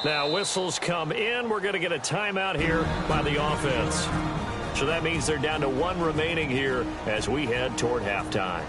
Now, whistles come in. We're going to get a timeout here by the offense. So that means they're down to one remaining here as we head toward halftime.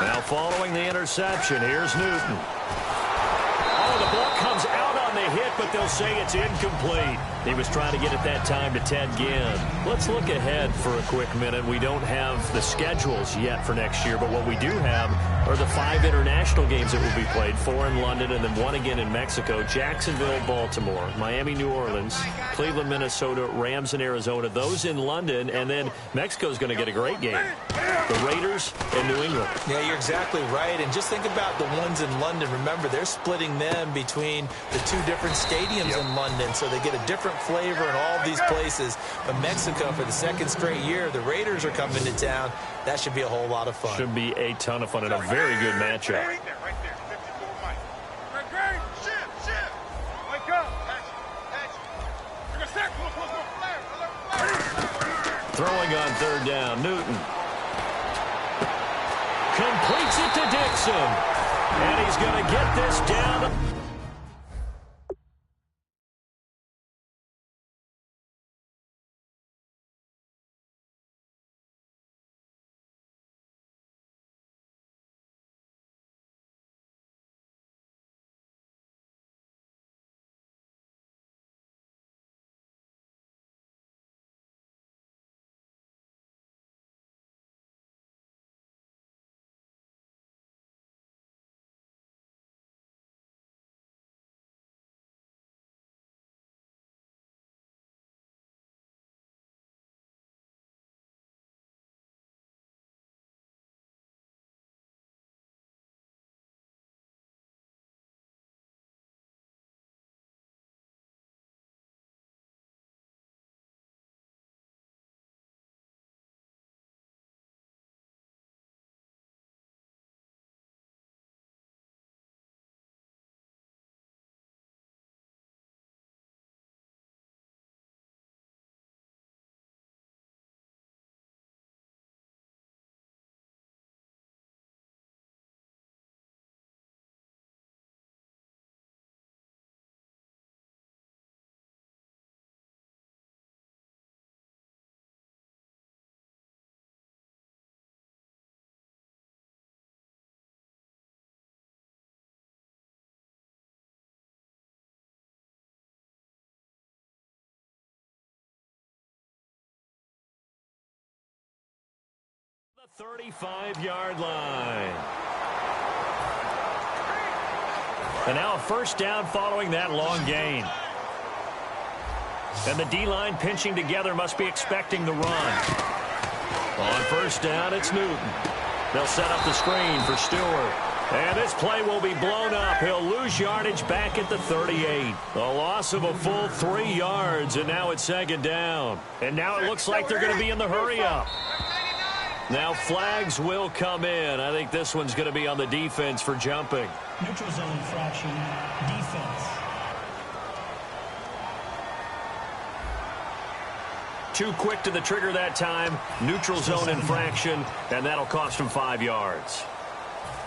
Now following the interception, here's Newton. Oh, the ball comes out on the hit, but they'll say it's incomplete. He was trying to get it that time to Ted Ginn. Let's look ahead for a quick minute. We don't have the schedules yet for next year, but what we do have are the 5 international games that will be played, 4 in London and then 1 again in Mexico, Jacksonville, Baltimore, Miami, New Orleans, Cleveland, Minnesota, Rams, and Arizona. Those in London, and then Mexico's going to get a great game. The Raiders and New England. Yeah, you're exactly right. And just think about the ones in London. Remember, they're splitting them between the 2 different stadiums in London, so they get a different flavor in all of these places. But Mexico, for the 2nd straight year, the Raiders are coming to town. That should be a whole lot of fun. Should be a ton of fun and a very good matchup. Right there, 54 Mike. Right, shift. Wake up. Throwing on 3rd down, Newton. Completes it to Dixon. And he's going to get this down. The 35-yard line. And now a first down following that long gain. And the D-line pinching together must be expecting the run. On first down, it's Newton. They'll set up the screen for Stewart. And this play will be blown up. He'll lose yardage back at the 38. A loss of a full 3 yards, and now it's second down. And now it looks like they're going to be in the hurry-up. Now flags will come in. I think this one's going to be on the defense for jumping. Neutral zone infraction, defense. Too quick to the trigger that time. Neutral zone infraction, and that'll cost him 5 yards.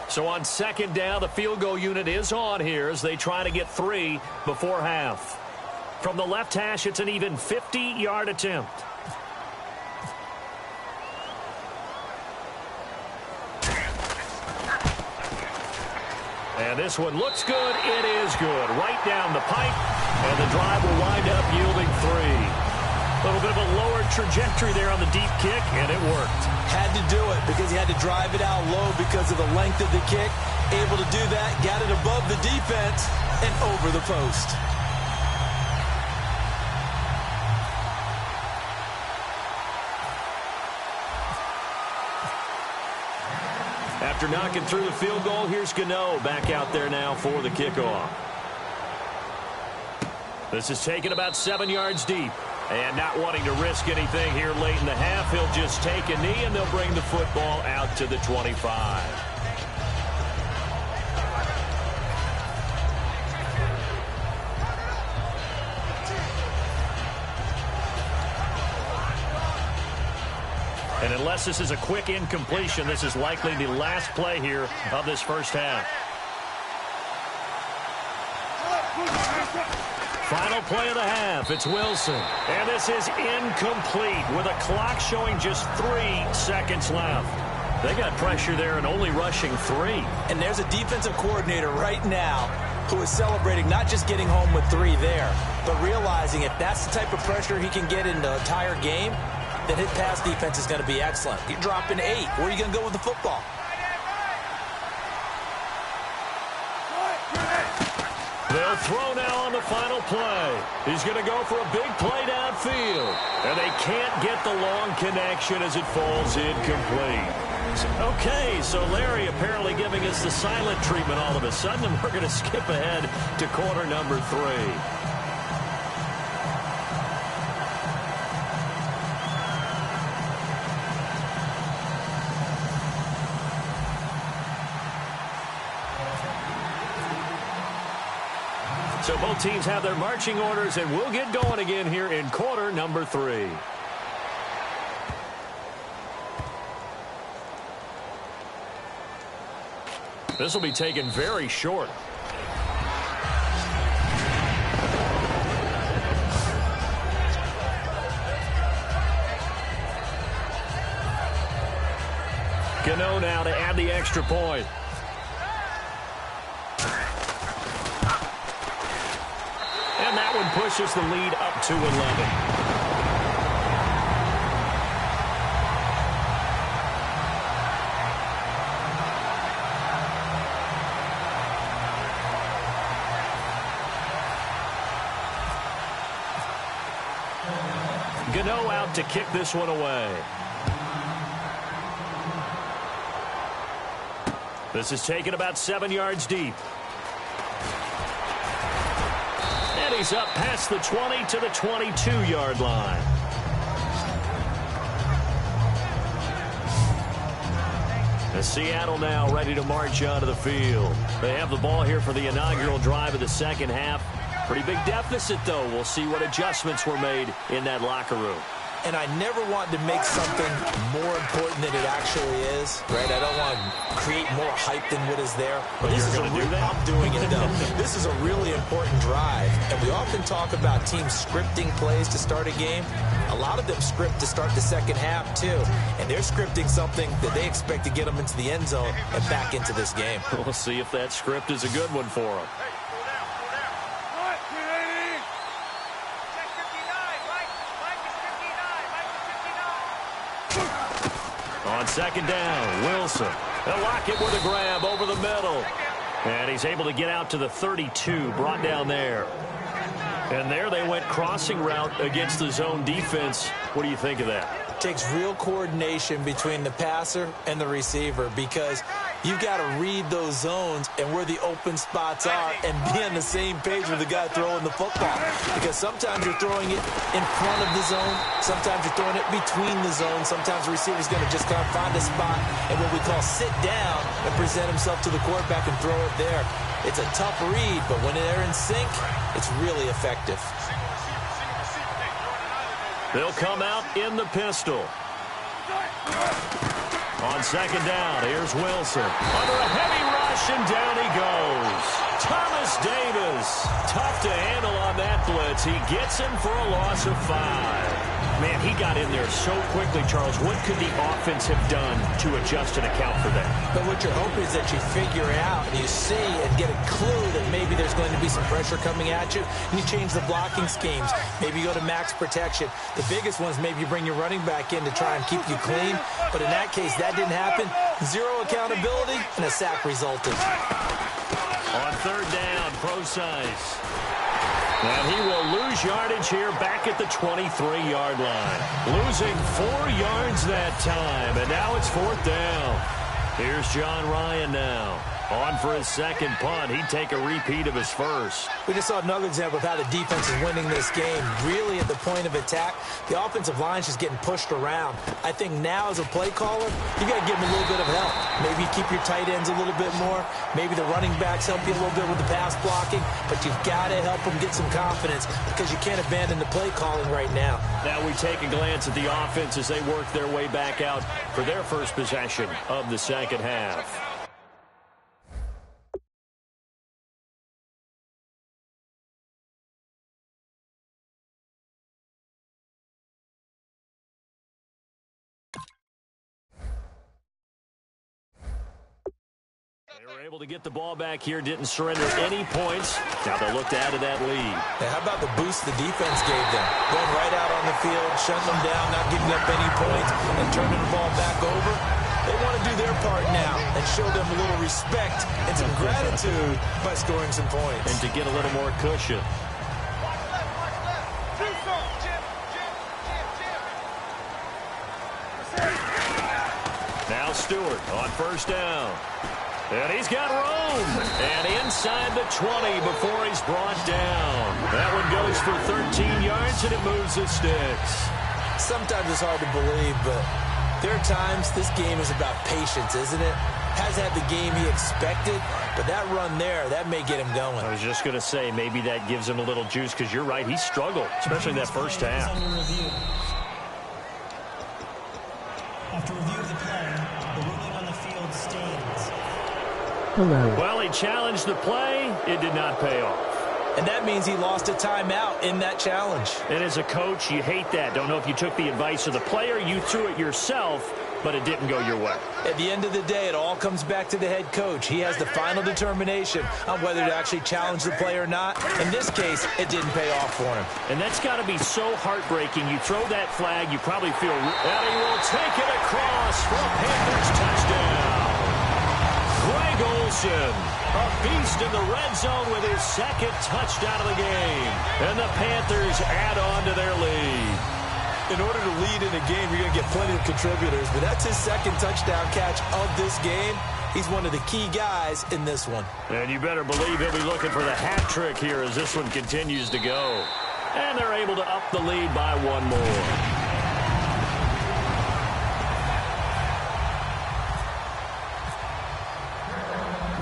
So on second down, the field goal unit is on here as they try to get 3 before half. From the left hash, it's an even 50-yard attempt. And this one looks good. It is good. Right down the pipe, and the drive will wind up yielding 3. A little bit of a lower trajectory there on the deep kick, and it worked. Had to do it because he had to drive it out low because of the length of the kick. Able to do that, got it above the defense and over the post. After knocking through the field goal, here's Gano back out there now for the kickoff. This is taken about 7 yards deep. And not wanting to risk anything here late in the half, he'll just take a knee, and they'll bring the football out to the 25. And unless this is a quick incompletion, this is likely the last play here of this first half. Final play of the half, it's Wilson. And this is incomplete with a clock showing just 3 seconds left. They got pressure there and only rushing 3. And there's a defensive coordinator right now who is celebrating not just getting home with 3 there, but realizing if that's the type of pressure he can get in the entire game, then his pass defense is going to be excellent. You're dropping 8. Where are you going to go with the football? They'll throw now on the final play. He's going to go for a big play downfield. And they can't get the long connection as it falls incomplete. Okay, so Larry apparently giving us the silent treatment all of a sudden, and we're going to skip ahead to quarter number 3. So both teams have their marching orders, and we'll get going again here in quarter number 3. This will be taken very short. Gano now to add the extra point. And that one pushes the lead up to 11. Gano out to kick this one away. This is taken about 7 yards deep. And he's up past the 20 to the 22-yard line. And Seattle now ready to march onto the field. They have the ball here for the inaugural drive of the second half. Pretty big deficit, though. We'll see what adjustments were made in that locker room. And I never want to make something more important than it actually is, right? I don't want to create more hype than what is there. But this is I'm doing it, though. This is a really important drive. And we often talk about teams scripting plays to start a game. A lot of them script to start the second half, too. And they're scripting something that they expect to get them into the end zone and back into this game. We'll see if that script is a good one for them. On On second down, Wilson. They'll lock it with a grab over the middle. And he's able to get out to the 32, brought down there. And there they went crossing route against the zone defense. What do you think of that? It takes real coordination between the passer and the receiver because you've got to read those zones and where the open spots are and be on the same page with the guy throwing the football. Because sometimes you're throwing it in front of the zone. Sometimes you're throwing it between the zones. Sometimes the receiver's going to just kind of find a spot and what we call sit down and present himself to the quarterback and throw it there. It's a tough read, but when they're in sync, it's really effective. They'll come out in the pistol. On second down, here's Wilson. Under a heavy rush, and down he goes. Thomas Davis. Tough to handle on that blitz. He gets him for a loss of 5. Man, he got in there so quickly, Charles. What could the offense have done to adjust and account for that? But what you're hoping is that you figure out and you see and get a clue that maybe there's going to be some pressure coming at you, and you change the blocking schemes. Maybe you go to max protection. The biggest one is maybe you bring your running back in to try and keep you clean. But in that case, that didn't happen. Zero accountability, and a sack resulted. On third down, Procise. And he will lose yardage here back at the 23-yard line. Losing 4 yards that time, and now it's fourth down. Here's John Ryan now. On for his second punt. He'd take a repeat of his first. We just saw another example of how the defense is winning this game. Really at the point of attack, the offensive line's just getting pushed around. I think now as a play caller, you got to give them a little bit of help. Maybe keep your tight ends a little bit more. Maybe the running backs help you a little bit with the pass blocking. But you've got to help them get some confidence because you can't abandon the play calling right now. Now we take a glance at the offense as they work their way back out for their first possession of the second half. They were able to get the ball back here, didn't surrender any points. Now they'll look to add to that lead. Hey, how about the boost the defense gave them? Going right out on the field, shutting them down, not giving up any points, and turning the ball back over. They want to do their part now and show them a little respect and some gratitude by scoring some points. And to get a little more cushion. Now Stewart on first down. And he's got room. And inside the 20 before he's brought down. That one goes for 13 yards, and it moves the sticks. Sometimes it's hard to believe, but there are times this game is about patience, isn't it? Has had the game he expected, but that run there, that may get him going. I was just going to say, maybe that gives him a little juice, because you're right, he struggled, especially in that first half. After review of the play, the ruling on the field stands. Hello. Well, he challenged the play. It did not pay off. And that means he lost a timeout in that challenge. And as a coach, you hate that. Don't know if you took the advice of the player, you threw it yourself, but it didn't go your way. At the end of the day, it all comes back to the head coach. He has the final determination on whether to actually challenge the play or not. In this case, it didn't pay off for him. And that's got to be so heartbreaking. You throw that flag, you probably feel... And he will take it across for a Panthers touchdown. Greg Olsen, a beast in the red zone with his second touchdown of the game. And the Panthers add on to their lead. In order to lead in a game, you're going to get plenty of contributors, but that's his second touchdown catch of this game. He's one of the key guys in this one. And you better believe he'll be looking for the hat trick here as this one continues to go. And they're able to up the lead by one more.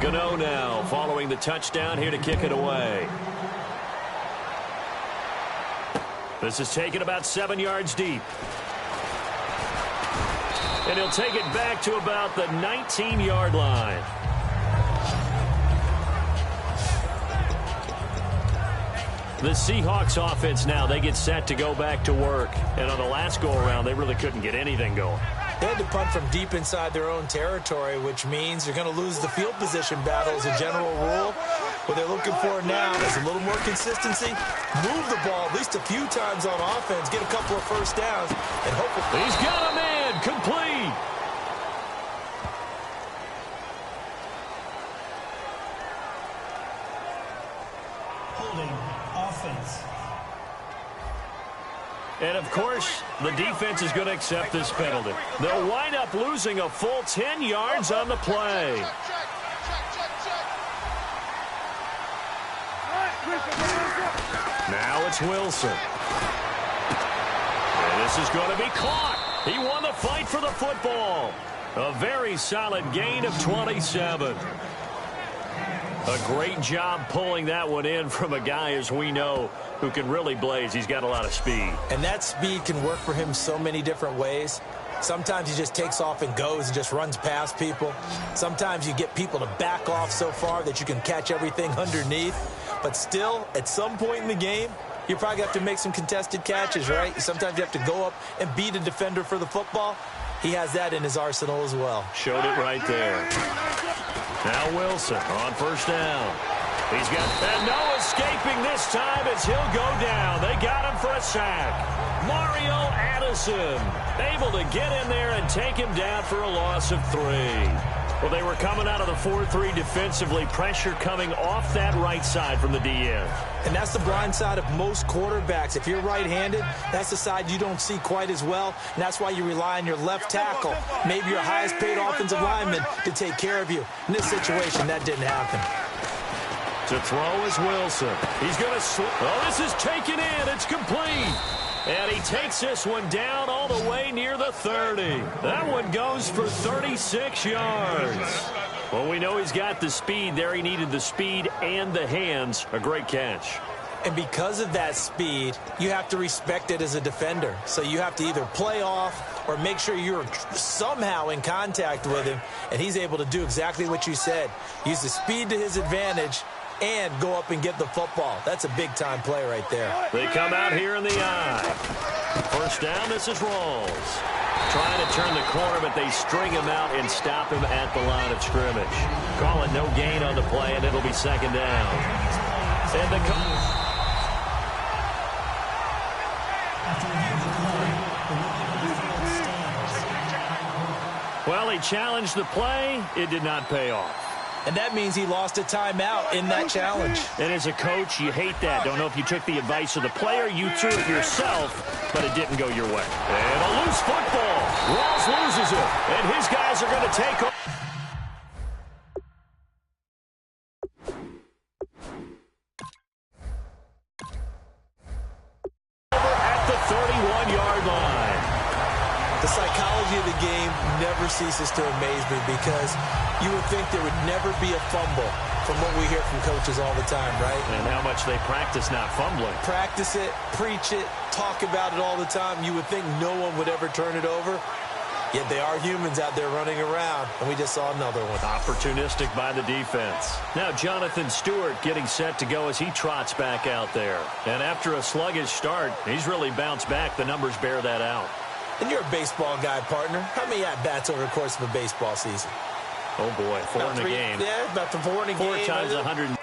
Gano now following the touchdown here to kick it away. This is taken about 7 yards deep. And he'll take it back to about the 19-yard line. The Seahawks offense now, they get set to go back to work. And on the last go-around, they really couldn't get anything going. They had to punt from deep inside their own territory, which means you're going to lose the field position battle as a general rule. What they're looking for now is a little more consistency, move the ball at least a few times on offense, get a couple of first downs, and hopefully... He's got a man, complete. And, of course, the defense is going to accept this penalty. They'll wind up losing a full 10 yards on the play. Now it's Wilson. And this is going to be caught. He won the fight for the football. A very solid gain of 27. A great job pulling that one in from a guy, as we know, who can really blaze. He's got a lot of speed. And that speed can work for him so many different ways. Sometimes he just takes off and goes and just runs past people. Sometimes you get people to back off so far that you can catch everything underneath. But still, at some point in the game, you probably have to make some contested catches, right? Sometimes you have to go up and beat a defender for the football. He has that in his arsenal as well. Showed it right there. Now Wilson on first down. He's got, and no escaping this time as he'll go down. They got him for a sack. Mario Addison able to get in there and take him down for a loss of 3. Well, they were coming out of the 4-3 defensively. Pressure coming off that right side from the DN. And that's the blind side of most quarterbacks. If you're right-handed, that's the side you don't see quite as well. And that's why you rely on your left tackle, maybe your highest-paid offensive lineman, to take care of you. In this situation, that didn't happen. To throw is Wilson. He's going to oh, this is taken in. It's complete. And he takes this one down all the way near the 30. That one goes for 36 yards. Well, we know he's got the speed there. He needed the speed and the hands. A great catch. And because of that speed, you have to respect it as a defender. So you have to either play off or make sure you're somehow in contact with him. And he's able to do exactly what you said. Use the speed to his advantage and go up and get the football. That's a big-time play right there. They come out here in the eye. First down, this is Rawls. Trying to turn the corner, but they string him out and stop him at the line of scrimmage. Call it no gain on the play, and it'll be second down. And the well, he challenged the play. It did not pay off. And that means he lost a timeout in that challenge. And as a coach, you hate that. Don't know if you took the advice of the player, you threw it yourself, but it didn't go your way. And a loose football. Rawls loses it, and his guys are going to take off. At the 31-yard line. The psychology of the game never ceases to amaze me because you would think there would never be a fumble from what we hear from coaches all the time, right? And how much they practice not fumbling. Practice it, preach it, talk about it all the time. You would think no one would ever turn it over. Yet they are humans out there running around, and we just saw another one. Opportunistic by the defense. Now Jonathan Stewart getting set to go as he trots back out there. And after a sluggish start, he's really bounced back. The numbers bear that out. And you're a baseball guy, partner. How many at-bats over the course of a baseball season? Oh, boy, 4 in a game. Yeah, about 4 in a game. 4 times 100.